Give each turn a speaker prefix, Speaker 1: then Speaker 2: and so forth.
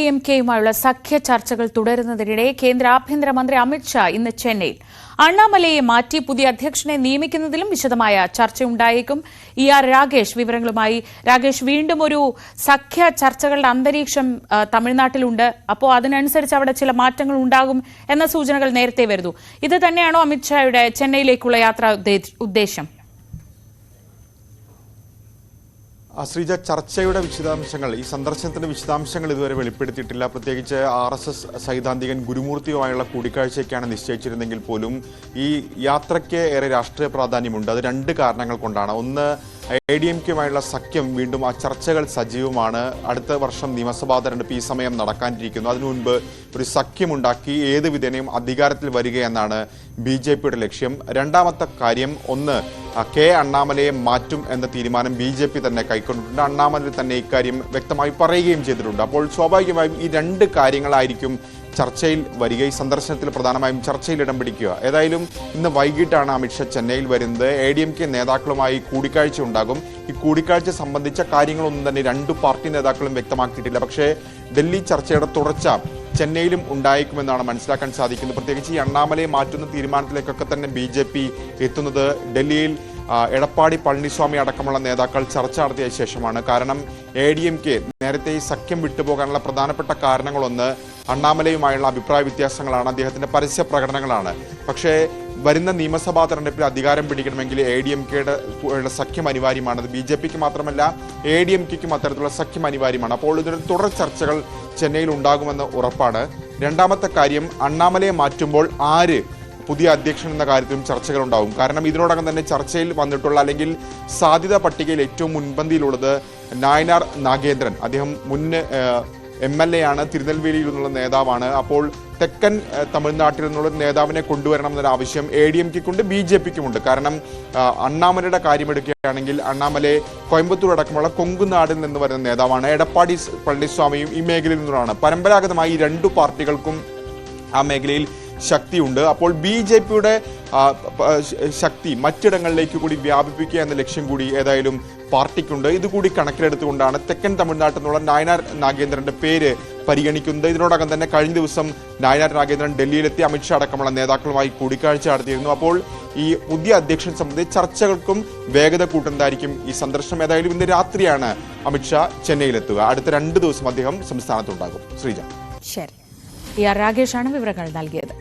Speaker 1: ADMKയുമായുള്ള സഖ്യ ചർച്ചകൾ തുടരുന്നതിനിടെ കേന്ദ്ര ആഭ്യന്തരമന്ത്രി അമിത്ഷാ ഇന്ന് ചെന്നൈയിൽ അണ്ണാമലയെ മാറ്റി പുതിയ അധ്യക്ഷനെ നിയമിക്കുന്നതിലും വിശദമായ ചർച്ചയുണ്ടായേക്കും. രാകേഷ് വിവരങ്ങളുമായി. രാകേഷ്, വീണ്ടും ഒരു സഖ്യ ചർച്ചകളുടെ അന്തരീക്ഷം തമിഴ്നാട്ടിലുണ്ട്. അപ്പോൾ അതിനനുസരിച്ച് അവിടെ ചില മാറ്റങ്ങൾ ഉണ്ടാകും എന്ന സൂചനകൾ നേരത്തെ വരുന്നു. ഇത് തന്നെയാണോ അമിത്ഷായുടെ ചെന്നൈയിലേക്കുള്ള യാത്രാ ഉദ്ദേശം?
Speaker 2: ശ്രീജ, ചർച്ചയുടെ വിശദാംശങ്ങൾ, ഈ സന്ദർശനത്തിന്റെ വിശദാംശങ്ങൾ ഇതുവരെ വെളിപ്പെടുത്തിയിട്ടില്ല. പ്രത്യേകിച്ച് RSS സൈദ്ധാന്തികൻ ഗുരുമൂർത്തിയുമായുള്ള കൂടിക്കാഴ്ചയ്ക്കാണ് നിശ്ചയിച്ചിരുന്നെങ്കിൽ പോലും ഈ യാത്രയ്ക്ക് ഏറെ രാഷ്ട്രീയ പ്രാധാന്യമുണ്ട്. അത് രണ്ട് കാരണങ്ങൾ കൊണ്ടാണ്. ഒന്ന്, ADMKയുമായുള്ള സഖ്യം വീണ്ടും ആ ചർച്ചകൾ സജീവമാണ്. അടുത്ത വർഷം നിയമസഭാ തെരഞ്ഞെടുപ്പ് ഈ സമയം നടക്കാനിരിക്കുന്നു. അതിനു മുൻപ് ഒരു സഖ്യമുണ്ടാക്കി ഏത് വിധേനയും അധികാരത്തിൽ വരികയെന്നാണ് BJPയുടെ ലക്ഷ്യം. രണ്ടാമത്തെ കാര്യം, ഒന്ന്, കെ അണ്ണാമലയെ മാറ്റും എന്ന തീരുമാനം BJP തന്നെ കൈക്കൊണ്ടിട്ടുണ്ട്. അണ്ണാമല തന്നെ ഇക്കാര്യം വ്യക്തമായി പറയുകയും ചെയ്തിട്ടുണ്ട്. അപ്പോൾ സ്വാഭാവികമായും ഈ രണ്ട് കാര്യങ്ങളായിരിക്കും ചർച്ചയിൽ വരിക. ഈ സന്ദർശനത്തിൽ പ്രധാനമായും ചർച്ചയിൽ ഇടം പിടിക്കുക. ഏതായാലും ഇന്ന് വൈകിട്ടാണ് അമിത്ഷാ ചെന്നൈയിൽ വരുന്നത്. ADMK നേതാക്കളുമായി കൂടിക്കാഴ്ച ഉണ്ടാകും. ഈ കൂടിക്കാഴ്ച സംബന്ധിച്ച കാര്യങ്ങളൊന്നും തന്നെ രണ്ടു പാർട്ടി നേതാക്കളും വ്യക്തമാക്കിയിട്ടില്ല. പക്ഷേ ഡൽഹി ചർച്ചയുടെ തുടർച്ച ചെന്നൈയിലും ഉണ്ടായേക്കുമെന്നാണ് മനസ്സിലാക്കാൻ സാധിക്കുന്നത്. പ്രത്യേകിച്ച് ഈ അണ്ണാമലയെ മാറ്റുന്ന തീരുമാനത്തിലേക്കൊക്കെ തന്നെ BJP എത്തുന്നത് ഡൽഹിയിൽ എടപ്പാടി പളനിസ്വാമി അടക്കമുള്ള നേതാക്കൾ ചർച്ച നടത്തിയ ശേഷമാണ്. കാരണം ADMK നേരത്തെ ഈ സഖ്യം വിട്ടുപോകാനുള്ള പ്രധാനപ്പെട്ട കാരണങ്ങളൊന്ന് അണ്ണാമലയുമായുള്ള അഭിപ്രായ വ്യത്യാസങ്ങളാണ്, അദ്ദേഹത്തിന്റെ പരസ്യ പ്രകടനങ്ങളാണ്. പക്ഷേ വരുന്ന നിയമസഭാ തെരഞ്ഞെടുപ്പിൽ അധികാരം പിടിക്കണമെങ്കിൽ ADMKയുടെ സഖ്യം അനിവാര്യമാണ്. അത് BJPക്ക് മാത്രമല്ല ADMKയ്ക്കും അത്തരത്തിലുള്ള സഖ്യം അനിവാര്യമാണ്. അപ്പോൾ ഇതിന് തുടർ ചർച്ചകൾ ചെന്നൈയിൽ ഉണ്ടാകുമെന്ന് ഉറപ്പാണ്. രണ്ടാമത്തെ കാര്യം, അണ്ണാമലയെ മാറ്റുമ്പോൾ ആര് പുതിയ അധ്യക്ഷൻ എന്ന കാര്യത്തിലും ചർച്ചകൾ ഉണ്ടാവും. കാരണം ഇതിനോടകം തന്നെ ചർച്ചയിൽ വന്നിട്ടുള്ള അല്ലെങ്കിൽ സാധ്യതാ പട്ടികയിൽ ഏറ്റവും മുൻപന്തിയിലുള്ളത് നായനാർ നാഗേന്ദ്രൻ. അദ്ദേഹം മുൻ MLA ആണ്, തിരുനെൽവേലിയിൽ നിന്നുള്ള നേതാവാണ്. അപ്പോൾ തെക്കൻ തമിഴ്നാട്ടിൽ നിന്നുള്ള നേതാവിനെ കൊണ്ടുവരണം എന്നൊരു ആവശ്യം ADMKയ്ക്കുണ്ട്, BJPക്കുമുണ്ട്. കാരണം അണ്ണാമലയുടെ കാര്യമെടുക്കുകയാണെങ്കിൽ അണ്ണാമലെ കോയമ്പത്തൂർ അടക്കമുള്ള കൊങ്കുനാടിൽ നിന്ന് വരുന്ന നേതാവാണ്. എടപ്പാടി പളനിസ്വാമിയും ഈ മേഖലയിൽ നിന്നാണ്. പരമ്പരാഗതമായി ഈ രണ്ടു പാർട്ടികൾക്കും ആ മേഖലയിൽ ശക്തിയുണ്ട്. അപ്പോൾ BJPയുടെ ശക്തി മറ്റിടങ്ങളിലേക്ക് കൂടി വ്യാപിപ്പിക്കുക എന്ന ലക്ഷ്യം കൂടി ഏതായാലും പാർട്ടിക്കുണ്ട്. ഇതുകൂടി കണക്കിലെടുത്തുകൊണ്ടാണ് തെക്കൻ തമിഴ്നാട്ടിൽ നിന്നുള്ള നായനാർ നാഗേന്ദ്രന്റെ പേര് പരിഗണിക്കുന്നത്. ഇതിനോടകം തന്നെ കഴിഞ്ഞ ദിവസം നായനാർ നാഗേന്ദ്രൻ ഡൽഹിയിലെത്തി അമിത്ഷാ അടക്കമുള്ള നേതാക്കളുമായി കൂടിക്കാഴ്ച നടത്തിയിരുന്നു. അപ്പോൾ ഈ പുതിയ അധ്യക്ഷൻ സംബന്ധിച്ച് ചർച്ചകൾക്കും വേഗത കൂട്ടുന്നതായിരിക്കും ഈ സന്ദർശനം. ഏതായാലും ഇന്ന് രാത്രിയാണ് അമിത്ഷാ ചെന്നൈയിലെത്തുക. അടുത്ത 2 ദിവസം അദ്ദേഹം സംസ്ഥാനത്തുണ്ടാകും. ശ്രീജ.
Speaker 1: ശരി, രാകേഷാണ് വിവരങ്ങൾ നൽകിയത്.